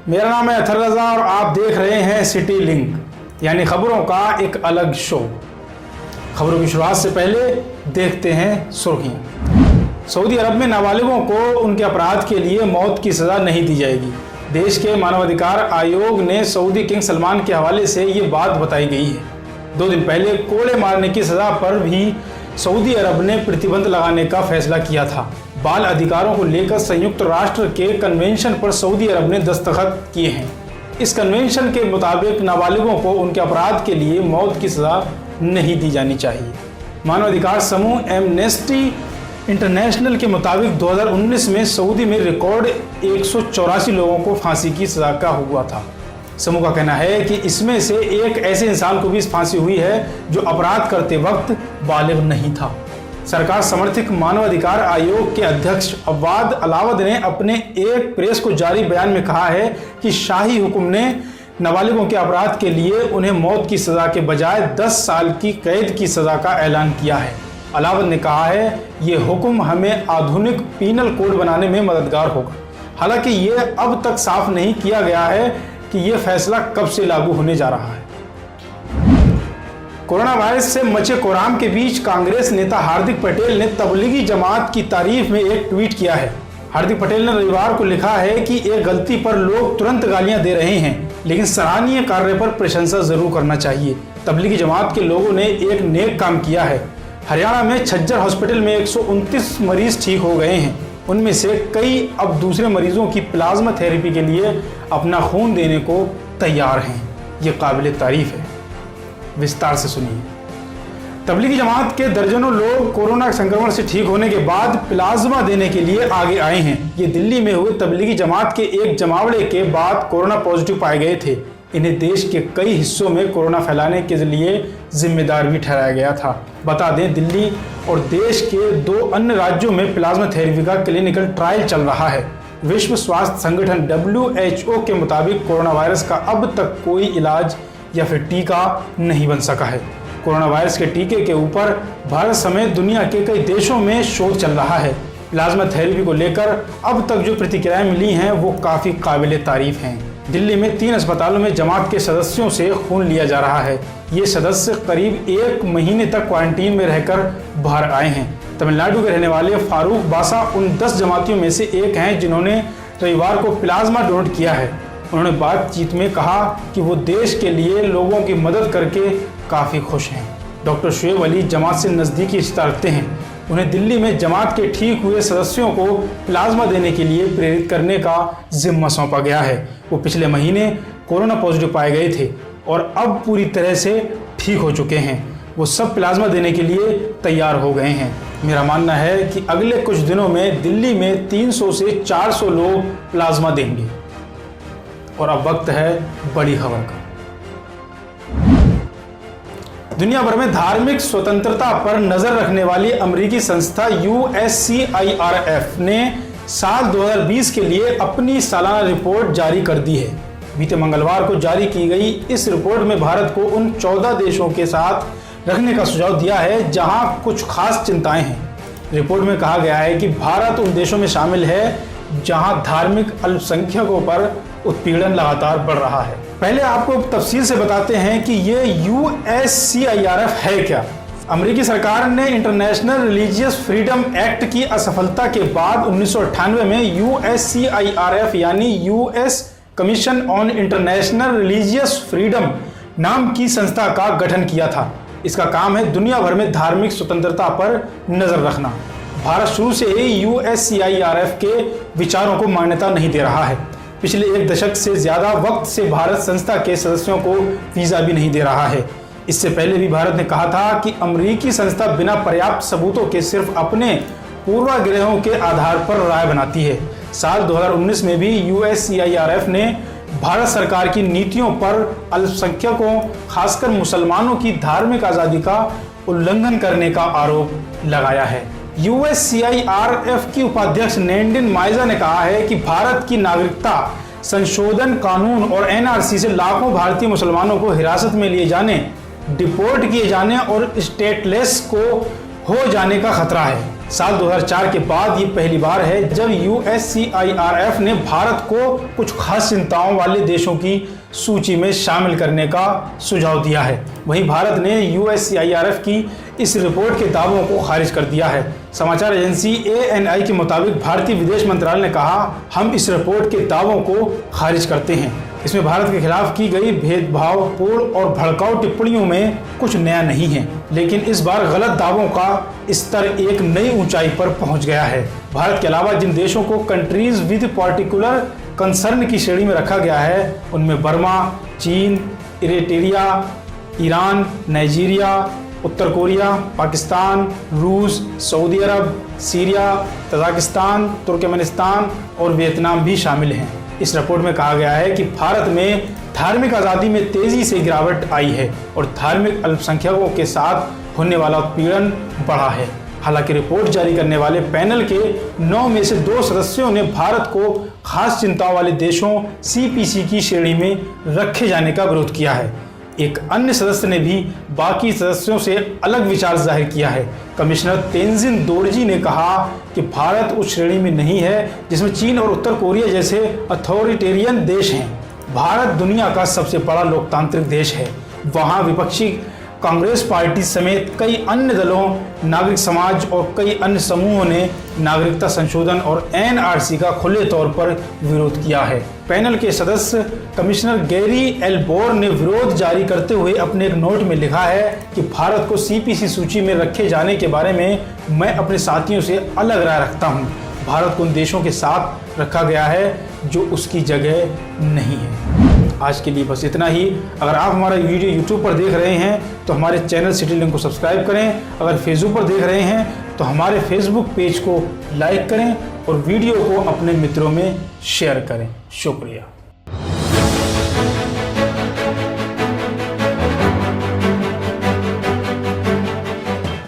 मेरा नाम है अथर रज़ा और आप देख रहे हैं सिटी लिंक, यानी खबरों का एक अलग शो। खबरों की शुरुआत से पहले देखते हैं सुर्खियां। सऊदी अरब में नाबालिगों को उनके अपराध के लिए मौत की सज़ा नहीं दी जाएगी। देश के मानवाधिकार आयोग ने सऊदी किंग सलमान के हवाले से ये बात बताई गई है। 2 दिन पहले कोड़े मारने की सज़ा पर भी सऊदी अरब ने प्रतिबंध लगाने का फैसला किया था। बाल अधिकारों को लेकर संयुक्त राष्ट्र के कन्वेंशन पर सऊदी अरब ने दस्तखत किए हैं। इस कन्वेंशन के मुताबिक नाबालिगों को उनके अपराध के लिए मौत की सज़ा नहीं दी जानी चाहिए। मानवाधिकार समूह एमनेस्टी इंटरनेशनल के मुताबिक 2019 में सऊदी में रिकॉर्ड 184 लोगों को फांसी की सज़ा का हुआ था। समूह का कहना है कि इसमें से एक ऐसे इंसान को भी फांसी हुई है जो अपराध करते वक्त बालिग नहीं था। सरकार समर्थित मानवाधिकार आयोग के अध्यक्ष अवाद अलावद ने अपने एक प्रेस को जारी बयान में कहा है कि शाही हुक्म ने नाबालिगों के अपराध के लिए उन्हें मौत की सज़ा के बजाय 10 साल की कैद की सज़ा का ऐलान किया है। अलावद ने कहा है ये हुक्म हमें आधुनिक पीनल कोड बनाने में मददगार होगा। हालांकि ये अब तक साफ नहीं किया गया है कि यह फैसला कब से लागू होने जा रहा है। कोरोना वायरस से मचे कोहराम के बीच कांग्रेस नेता हार्दिक पटेल ने तबलीगी जमात की तारीफ में एक ट्वीट किया है। हार्दिक पटेल ने रविवार को लिखा है कि एक गलती पर लोग तुरंत गालियां दे रहे हैं, लेकिन सराहनीय कार्य पर प्रशंसा जरूर करना चाहिए। तबलीगी जमात के लोगों ने एक नेक काम किया है। हरियाणा में छज्जर हॉस्पिटल में 129 मरीज ठीक हो गए हैं। उनमें से कई अब दूसरे मरीजों की प्लाज्मा थेरेपी के लिए अपना खून देने को तैयार हैं। ये काबिल तारीफ है। विस्तार से सुनिए। तबलीगी जमात के दर्जनों लोग कोरोना संक्रमण से ठीक होने के बाद प्लाज्मा देने के लिए आगे आए हैं। ये दिल्ली में हुए तबलीगी जमात के एक जमावड़े के बाद कोरोना पॉजिटिव पाए गए थे। इन्हें देश के कई हिस्सों में कोरोना फैलाने के लिए जिम्मेदार भी ठहराया गया था। बता दें, दिल्ली और देश के 2 अन्य राज्यों में प्लाज्मा थेरेपी का क्लिनिकल ट्रायल चल रहा है। विश्व स्वास्थ्य संगठन WHO के मुताबिक कोरोना वायरस का अब तक कोई इलाज या फिर टीका नहीं बन सका है। कोरोना वायरस के टीके के ऊपर भारत समेत दुनिया के कई देशों में शोध चल रहा है। प्लाज्मा थेरेपी को लेकर अब तक जो प्रतिक्रियाएं मिली हैं वो काफ़ी काबिल तारीफ हैं। दिल्ली में 3 अस्पतालों में जमात के सदस्यों से खून लिया जा रहा है। ये सदस्य करीब 1 महीने तक क्वारंटीन में रहकर बाहर आए हैं। तमिलनाडु के रहने वाले फारूक बासा उन 10 जमातियों में से एक हैं जिन्होंने रविवार को प्लाज्मा डोनेट किया है। उन्होंने बातचीत में कहा कि वो देश के लिए लोगों की मदद करके काफ़ी खुश हैं। डॉक्टर शुएब अली जमात से नज़दीकी रिश्ता रखते हैं। उन्हें दिल्ली में जमात के ठीक हुए सदस्यों को प्लाज्मा देने के लिए प्रेरित करने का जिम्मा सौंपा गया है। वो पिछले महीने कोरोना पॉजिटिव पाए गए थे और अब पूरी तरह से ठीक हो चुके हैं। वो सब प्लाज्मा देने के लिए तैयार हो गए हैं। मेरा मानना है कि अगले कुछ दिनों में दिल्ली में 300 से 400 लोग प्लाज्मा देंगे। और अब वक्त है बड़ी खबर का। दुनिया भर में धार्मिक स्वतंत्रता पर नजर रखने वाली अमेरिकी संस्था USCIRF ने साल 2020 के लिए अपनी सालाना रिपोर्ट जारी कर दी है। बीते मंगलवार को जारी की गई इस रिपोर्ट में भारत को उन 14 देशों के साथ रखने का सुझाव दिया है जहां कुछ खास चिंताएं हैं। रिपोर्ट में कहा गया है कि भारत उन देशों में शामिल है जहां धार्मिक अल्पसंख्यकों पर उत्पीड़न लगातार बढ़ रहा है। पहले आपको तफसील से बताते हैं कि ये USCIRF है क्या। अमेरिकी सरकार ने इंटरनेशनल रिलीजियस फ्रीडम एक्ट की असफलता के बाद 1998 में USCIRF यानी US commission on international religious freedom नाम की संस्था का गठन किया था। इसका काम है दुनिया भर में धार्मिक स्वतंत्रता पर नजर रखना। भारत शुरू से ही USCIRF के विचारों को मान्यता नहीं दे रहा है। पिछले 1 दशक से ज़्यादा वक्त से भारत संस्था के सदस्यों को वीज़ा भी नहीं दे रहा है। इससे पहले भी भारत ने कहा था कि अमेरिकी संस्था बिना पर्याप्त सबूतों के सिर्फ अपने पूर्वाग्रहों के आधार पर राय बनाती है। साल 2019 में भी USCIRF ने भारत सरकार की नीतियों पर अल्पसंख्यकों खासकर मुसलमानों की धार्मिक आज़ादी का उल्लंघन करने का आरोप लगाया है। USCIRF की उपाध्यक्ष नैंडिन माइजा ने कहा है कि भारत की नागरिकता संशोधन कानून और NRC से लाखों भारतीय मुसलमानों को हिरासत में लिए जाने, डिपोर्ट किए जाने और स्टेटलेस को हो जाने का खतरा है। साल 2004 के बाद ये पहली बार है जब USCIRF ने भारत को कुछ खास चिंताओं वाले देशों की सूची में शामिल करने का सुझाव दिया है। वहीं भारत ने USCIRF की इस रिपोर्ट के दावों को खारिज कर दिया है। समाचार एजेंसी ANI के मुताबिक भारतीय विदेश मंत्रालय ने कहा, हम इस रिपोर्ट के दावों को खारिज करते हैं। इसमें भारत के खिलाफ की गई भेदभावपूर्ण और भड़काऊ टिप्पणियों में कुछ नया नहीं है, लेकिन इस बार गलत दावों का स्तर एक नई ऊंचाई पर पहुंच गया है। भारत के अलावा जिन देशों को कंट्रीज विद पार्टिकुलर कंसर्न की श्रेणी में रखा गया है, उनमें बर्मा, चीन, इरिट्रिया, ईरान, नाइजीरिया, उत्तर कोरिया, पाकिस्तान, रूस, सऊदी अरब, सीरिया, तजाकिस्तान, तुर्कमेनिस्तान और वियतनाम भी शामिल हैं। इस रिपोर्ट में कहा गया है कि भारत में धार्मिक आज़ादी में तेजी से गिरावट आई है और धार्मिक अल्पसंख्यकों के साथ होने वाला उत्पीड़न बढ़ा है। हालांकि रिपोर्ट जारी करने वाले पैनल के 9 में से 2 सदस्यों ने भारत को खास चिंताओं वाले देशों CPC की श्रेणी में रखे जाने का विरोध किया है। एक अन्य सदस्य ने भी बाकी सदस्यों से अलग विचार जाहिर किया है। कमिश्नर तेंजिन दोरजी ने कहा कि भारत उस श्रेणी में नहीं है जिसमें चीन और उत्तर कोरिया जैसे अथॉरिटेरियन देश हैं। भारत दुनिया का सबसे बड़ा लोकतांत्रिक देश है। वहाँ विपक्षी कांग्रेस पार्टी समेत कई अन्य दलों, नागरिक समाज और कई अन्य समूहों ने नागरिकता संशोधन और NRC का खुले तौर पर विरोध किया है। पैनल के सदस्य कमिश्नर गैरी एल्बोर ने विरोध जारी करते हुए अपने एक नोट में लिखा है कि भारत को CPC सूची में रखे जाने के बारे में मैं अपने साथियों से अलग राय रखता हूं। भारत को उन देशों के साथ रखा गया है जो उसकी जगह नहीं है। आज के लिए बस इतना ही। अगर आप हमारा वीडियो YouTube पर देख रहे हैं तो हमारे चैनल सिटी लिंक को सब्सक्राइब करें। अगर फेसबुक पर देख रहे हैं तो हमारे फेसबुक पेज को लाइक करें और वीडियो को अपने मित्रों में शेयर करें। शुक्रिया।